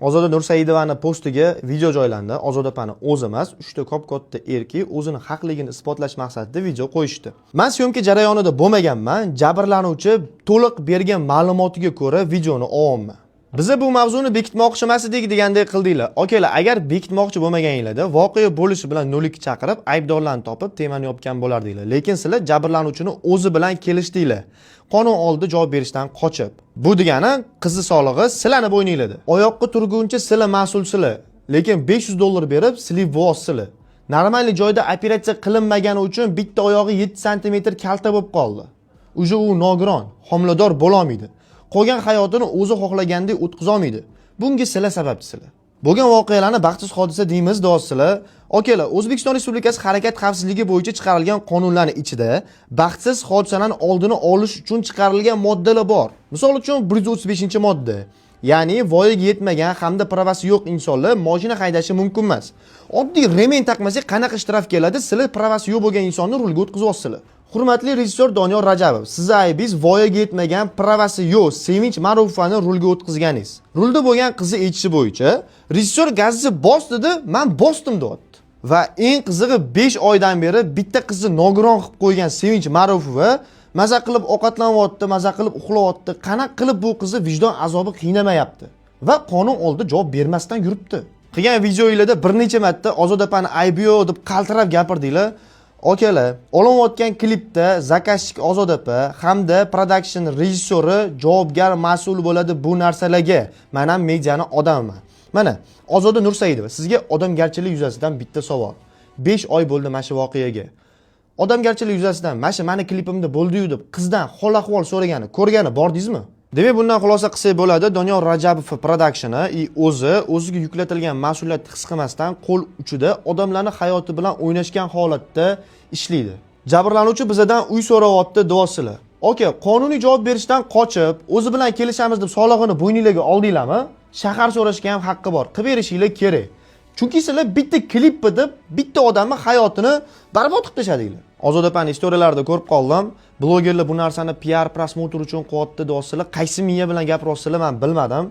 Ozoda Nursaidovani postiga video joylandi. Ozoda opani o'zi emas, 3 ta katta erkak o'zini haqligini isbotlash maqsadida video qo'yishdi. Men syomka jarayonida bo'lmaganman, jabrlanuvchi to'liq bergan ma'lumotiga ko'ra videoni olyapman. Biza bu mavzuni bekitmoqchi emas edik degandek qildinglar. Okalar, agar bekitmoqchi bo'lmaganinglarda voqea bo'lishi bilan 02 chaqirib, aybdorlarni topib, temani yopgan bo'lardinglar. Lekin sizlar jabrlanuvchini o'zi bilan kelishdinglar. Qonun oldida javob berishdan qochib. Bu degani qizi sog'lig'i sizlarni bo'yninglarda. Oyoqqa turguncha sizlar mas'ulsizlar. Lekin $500 berib silib vossizlar. Normal joyda operatsiya qilinmagani uchun bitta oyog'i 7 sm kalta bo'lib qoldi. Uje u nogiron, homilador bo'la olmaydi. Qolgan hayotini o'zi xohlagandek o'tkaza olmaydi. Bunga sizlar sababchisizlar. Bo'lgan voqealarni baxtsiz hodisa deymiz do'stlar. Okalar, O'zbekiston Respublikasi harakat xavfsizligi bo'yicha chiqarilgan qonunlarning ichida baxtsiz hodisalarning oldini olish uchun chiqarilgan moddalar bor. Misol uchun 135-modda. Ya'ni voyaga yetmagan hamda pravasi yo'q insonlar mashina haydashi mumkin emas. Oddiy remen taqmasak qanaqa shtraf keladi? Sizlar pravasi yo'q bo'lgan insonni rulga o'tkazyapsizlar. Hurmatli rejissyor Doniyor Rajabov, sizni aybingiz voyaga yetmagan, pravasi yo'q Sevinch Ma'rufovani rulga o'tkazganingiz. Rulda bo'lgan qizi aytishi bo'yicha, rejissyor gazni bos dedi, men bosdim deyapti. Va eng qizig'i 5 oydan beri bitta qizni nogiron qilib qo'ygan Sevinch Ma'rufova maza qilib ovqatlanyapti, maza qilib uxlayapti. Qanaqa qilib bu qizni vijdon azobi qiynamayapti va qonun oldida javob bermasdan yuribdi. Qilgan videolarda bir necha marta Ozoda opani aybi yo'q deb qaltirab gapirdinglar. Okalar, olinayotgan klipda zakazchik Ozoda opa hamda production rejissyori javobgar mas'ul bo'ladi bu narsalarga. Men ham medianing odamiman. Mana, Ozoda Nursaidova, sizga odamgarchilik yuzasidan bitta savol. 5 oy bo'ldi mana shu voqeaga. Odamgarchilik yuzasidan mana shu meni klipimda bo'ldi-yu deb qizdan hol ahvol so'ragani, ko'rgani bordingizmi? Demak, bundan xulosa qilsak bo'ladi, Doniyor Rajabov productioni o'ziga yuklatilgan mas'uliyatni his qilmasdan qo'l uchida odamlarning hayoti bilan o'ynashgan holatda ishlaydi. Jabrlanuvchi bizdan uy so'rayapti, duosilar. Oka, qonuniy javob berishdan qochib, o'zi bilan kelishamiz deb solig'ini bo'yninglarga oldinglarmi? Shahar so'rashga ham haqqi bor. Qilib berishinglar kerak. Chunki sizlar bitta klip deb bitta odamning hayotini barbod qilib tashladinglar. Ozoda opani istoriyalarida ko'rib qoldim. Blogerlar bu narsani PR prosmotr uchun qilyapti do'stlar. Qaysi miya bilan gapiryapsizlar men bilmadim.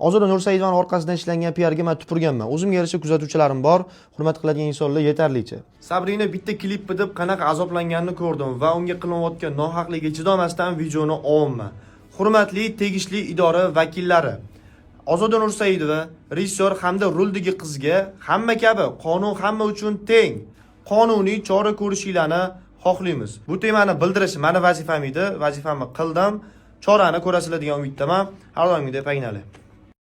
Ozoda Nursaidovaning orqasidan ishlangan PRga men tupurganman. O'zimga yarasha kuzatuvchilarim bor, hurmat qiladigan insonlar yetarlicha. Sabrina bitta klip deb qanaqa azoblanganini ko'rdim va unga qilinayotgan nohaqlikka chidolmasdan videoni olyapman. Hurmatli tegishli idora vakillari, Ozoda Nursaidova, rejissyor hamda ruldagi qizga hamma kabi qonun hamma uchun teng, qonuniy chora ko'rishinglarni xohlaymiz. Bu temani bildirish meni vazifam edi, vazifamni qildim. Chorani ko'rasizlar degan umiddaman. Har doimgidek paynali.